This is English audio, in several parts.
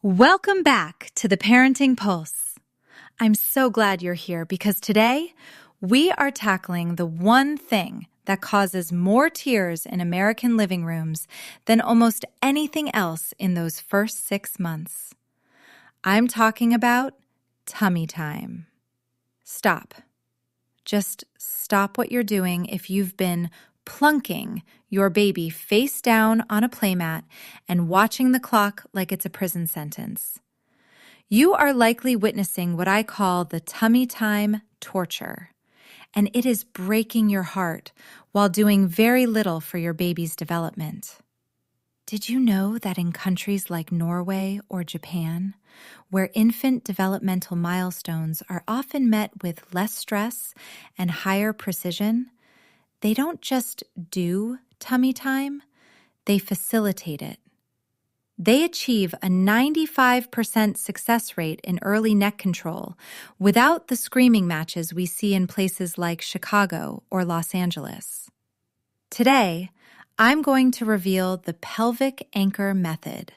Welcome back to the Parenting Pulse. I'm so glad you're here because today we are tackling the one thing that causes more tears in American living rooms than almost anything else in those first 6 months. I'm talking about tummy time. Stop. Just stop what you're doing if you've been plunking your baby face down on a playmat and watching the clock like it's a prison sentence. You are likely witnessing what I call the tummy time torture, and it is breaking your heart while doing very little for your baby's development. Did you know that in countries like Norway or Japan, where infant developmental milestones are often met with less stress and higher precision, they don't just do tummy time, they facilitate it. They achieve a 95% success rate in early neck control without the screaming matches we see in places like Chicago or Los Angeles. Today, I'm going to reveal the Pelvic Anchor method,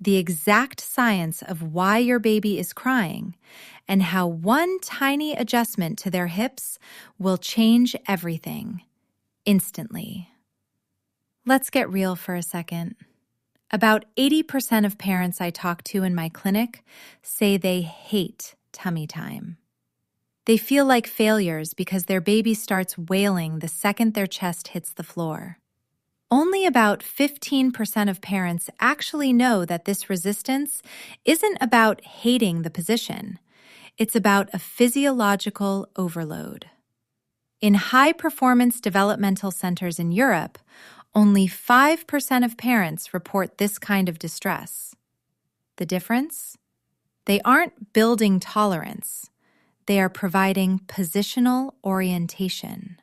the exact science of why your baby is crying, and how one tiny adjustment to their hips will change everything instantly. Let's get real for a second. About 80% of parents I talk to in my clinic say they hate tummy time. They feel like failures because their baby starts wailing the second their chest hits the floor. Only about 15% of parents actually know that this resistance isn't about hating the position. It's about a physiological overload. In high-performance developmental centers in Europe, only 5% of parents report this kind of distress. The difference? They aren't building tolerance. They are providing positional orientation.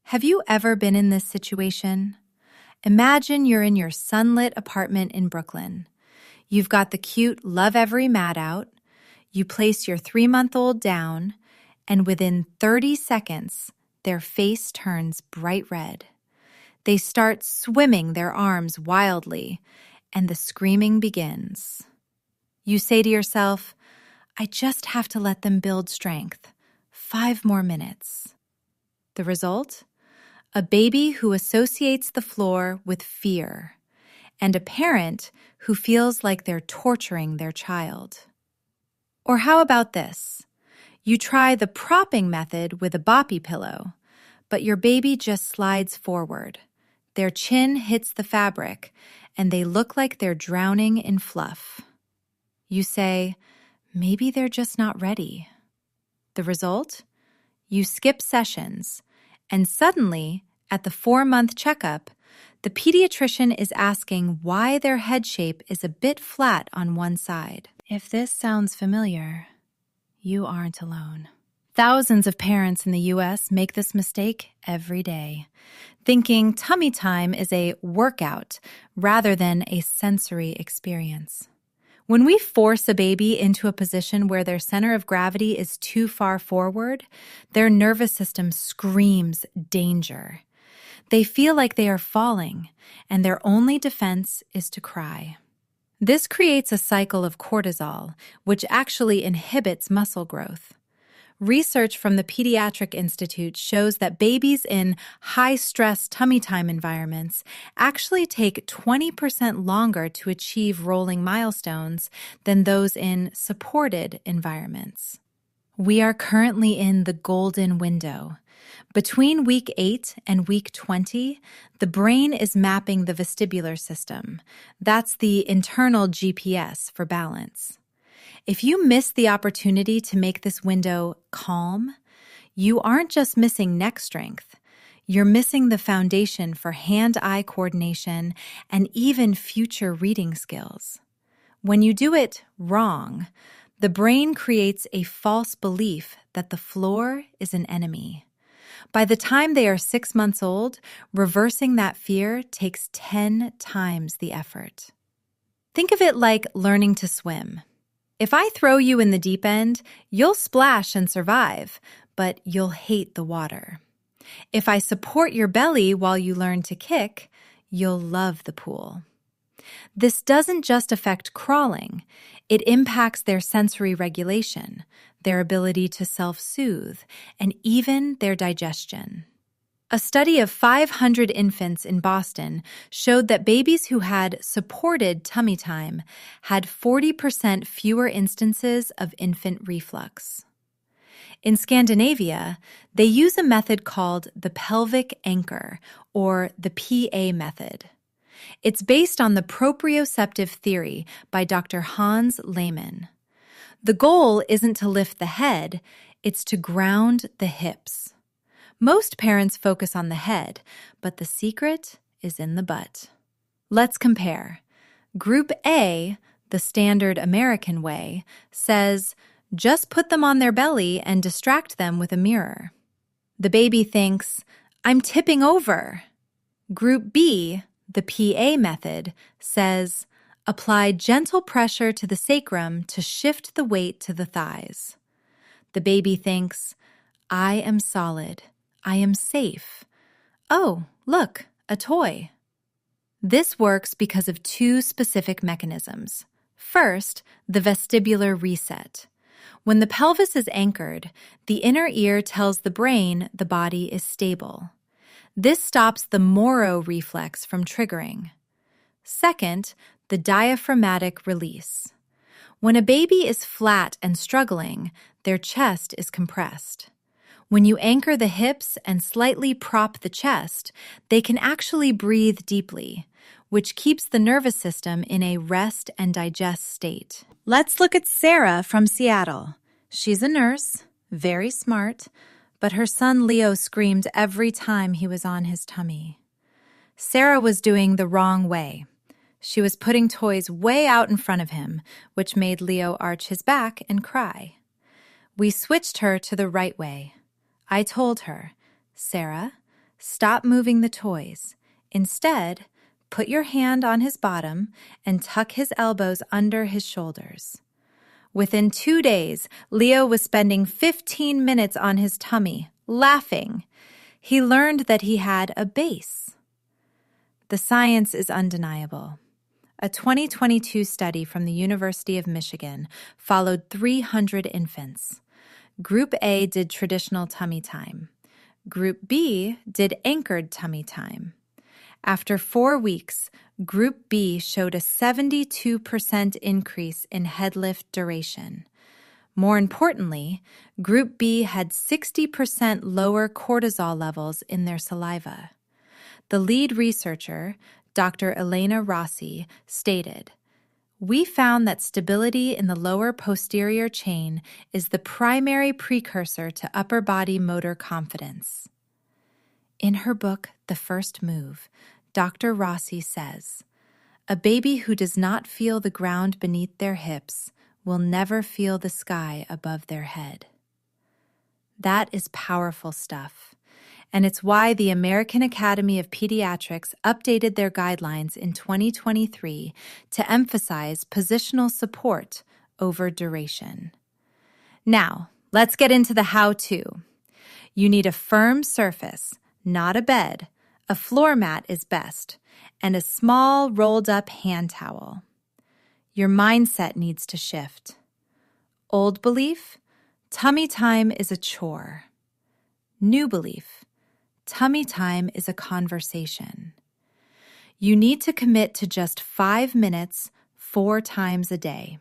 Have you ever been in this situation? Imagine you're in your sunlit apartment in Brooklyn. You've got the cute Love Every mat out. You place your 3-month-old down, and within 30 seconds, their face turns bright red. They start swimming their arms wildly, and the screaming begins. You say to yourself, I just have to let them build strength. 5 more minutes. The result? A baby who associates the floor with fear, and a parent who feels like they're torturing their child. Or how about this? You try the propping method with a boppy pillow, but your baby just slides forward. Their chin hits the fabric, and they look like they're drowning in fluff. You say, maybe they're just not ready. The result? You skip sessions, and suddenly, at the 4-month checkup, the pediatrician is asking why their head shape is a bit flat on one side. If this sounds familiar, you aren't alone. Thousands of parents in the U.S. make this mistake every day, thinking tummy time is a workout rather than a sensory experience. When we force a baby into a position where their center of gravity is too far forward, their nervous system screams danger. They feel like they are falling, and their only defense is to cry. This creates a cycle of cortisol, which actually inhibits muscle growth. Research from the Pediatric Institute shows that babies in high-stress tummy time environments actually take 20% longer to achieve rolling milestones than those in supported environments. We are currently in the golden window. Between week 8 and week 20, the brain is mapping the vestibular system. That's the internal GPS for balance. If you miss the opportunity to make this window calm, you aren't just missing neck strength. You're missing the foundation for hand-eye coordination and even future reading skills. When you do it wrong, the brain creates a false belief that the floor is an enemy. By the time they are 6 months old, reversing that fear takes 10 times the effort. Think of it like learning to swim. If I throw you in the deep end, you'll splash and survive, but you'll hate the water. If I support your belly while you learn to kick, you'll love the pool. This doesn't just affect crawling, it impacts their sensory regulation, their ability to self-soothe, and even their digestion. A study of 500 infants in Boston showed that babies who had supported tummy time had 40% fewer instances of infant reflux. In Scandinavia, they use a method called the Pelvic Anchor, or the PA method. It's based on the proprioceptive theory by Dr. Hans Lehmann. The goal isn't to lift the head, it's to ground the hips. Most parents focus on the head, but the secret is in the butt. Let's compare. Group A, the standard American way, says, just put them on their belly and distract them with a mirror. The baby thinks, I'm tipping over. Group B, the PA method, says, apply gentle pressure to the sacrum to shift the weight to the thighs. The baby thinks, I am solid. I am safe. Oh, look, a toy. This works because of two specific mechanisms. First, the vestibular reset. When the pelvis is anchored, the inner ear tells the brain the body is stable. This stops the Moro reflex from triggering. Second, the diaphragmatic release. When a baby is flat and struggling, their chest is compressed. When you anchor the hips and slightly prop the chest, they can actually breathe deeply, which keeps the nervous system in a rest and digest state. Let's look at Sarah from Seattle. She's a nurse, very smart, but her son Leo screamed every time he was on his tummy. Sarah was doing the wrong way. She was putting toys way out in front of him, which made Leo arch his back and cry. We switched her to the right way. I told her, Sarah, stop moving the toys. Instead, put your hand on his bottom and tuck his elbows under his shoulders. Within 2 days, Leo was spending 15 minutes on his tummy, laughing. He learned that he had a base. The science is undeniable. A 2022 study from the University of Michigan followed 300 infants. Group A did traditional tummy time. Group B did anchored tummy time. After 4 weeks, Group B showed a 72% increase in head lift duration. More importantly, Group B had 60% lower cortisol levels in their saliva. The lead researcher, Dr. Elena Rossi, stated, "We found that stability in the lower posterior chain is the primary precursor to upper body motor confidence." In her book, The First Move, Dr. Rossi says, "A baby who does not feel the ground beneath their hips will never feel the sky above their head." That is powerful stuff, and it's why the American Academy of Pediatrics updated their guidelines in 2023 to emphasize positional support over duration. Now, let's get into the how-to. You need a firm surface, not a bed. A floor mat is best, and a small rolled-up hand towel. Your mindset needs to shift. Old belief, tummy time is a chore. New belief, tummy time is a conversation. You need to commit to just 5 minutes 4 times a day.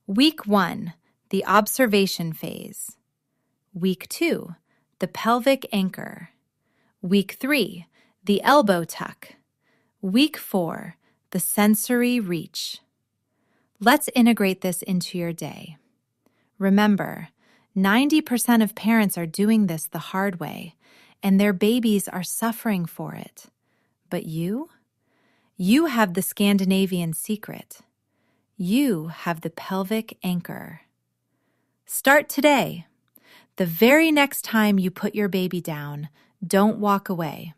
Week 1, the observation phase. Week 2, the pelvic anchor. Week 3, the elbow tuck. Week 4, the sensory reach. Let's integrate this into your day. Remember, 90% of parents are doing this the hard way, and their babies are suffering for it. But you? You have the Scandinavian Secret. You have the pelvic anchor. Start today. The very next time you put your baby down, don't walk away.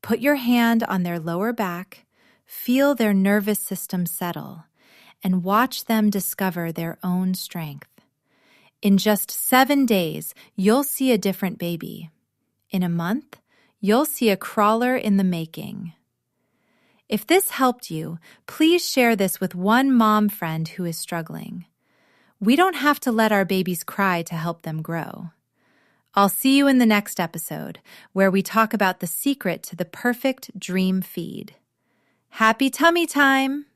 Put your hand on their lower back, feel their nervous system settle, and watch them discover their own strength. In just 7 days, you'll see a different baby. In a month, you'll see a crawler in the making. If this helped you, please share this with one mom friend who is struggling. We don't have to let our babies cry to help them grow. I'll see you in the next episode, where we talk about the secret to the perfect dream feed. Happy tummy time!